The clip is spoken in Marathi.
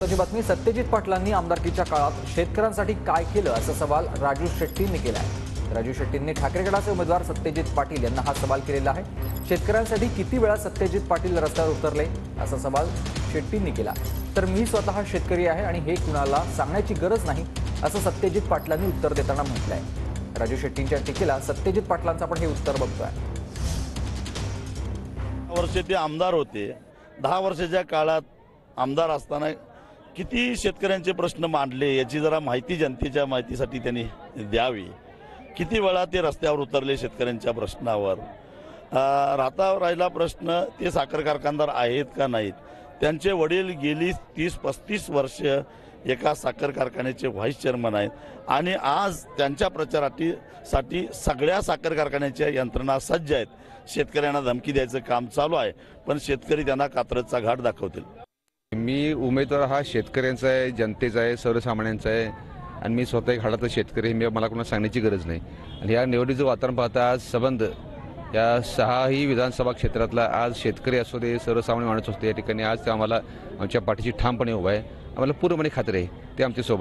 ताजी बातमी. सत्यजित पाटलांनी आमदारकीच्या काळात शेतकऱ्यांसाठी काय केलं असा सवाल राजू शेट्टींनी केला आहे. राजू शेट्टींनी ठाकरे गटाचे उमेदवार सत्यजित पाटील यांना हा सवाल केलेला आहे. शेतकऱ्यांसाठी किती वेळा सत्यजित पाटील रस्त्यावर उतरले असा सवाल शेट्टींनी केला. तर मी स्वतः शेतकरी आहे आणि हे कुणाला सांगण्याची गरज नाही असं सत्यजित पाटलांनी उत्तर देताना म्हटलंय. राजू शेट्टींच्या टीकेला सत्यजित पाटलांचं आपण हे उत्तर बघतोय. वर्षे ते आमदार होते. 10 वर्षाच्या काळात आमदार असताना किती शेतकऱ्यांचे प्रश्न मांडले याची जरा माहिती जनतेच्या माहितीसाठी त्यांनी द्यावी. किती वेळा ते रस्त्यावर उतरले शेतकऱ्यांच्या प्रश्नावर. राहिला प्रश्न ते साखर कारखानदार आहेत का नाहीत. त्यांचे वडील गेली 30-35 वर्ष एका साखर कारखान्याचे व्हाईस चेअरमन आहेत आणि आज त्यांच्या प्रचारासाठी सगळ्या साखर कारखान्याच्या यंत्रणा सज्ज आहेत. शेतकऱ्यांना धमकी द्यायचं काम चालू आहे, पण शेतकरी त्यांना कात्रजचा घाट दाखवतील. मी उमेदवार हा शेतकऱ्यांचा आहे, जनतेचा आहे, सर्वसामान्यांचा आहे आणि मी स्वतः एक हाडाचा शेतकरी. मला कोणाला सांगण्याची गरज नाही. आणि या निवडणुकीचं वातावरण पाहता आज संबंध या 6ही विधानसभा क्षेत्रातला आज शेतकरी असू दे, सर्वसामान्य माणूस असते या ठिकाणी आज ते आम्हाला आमच्या पाठीशी ठामपणे उभा आहे. आम्हाला पूर्णपणे खात्री आहे ते आमच्या सोबत.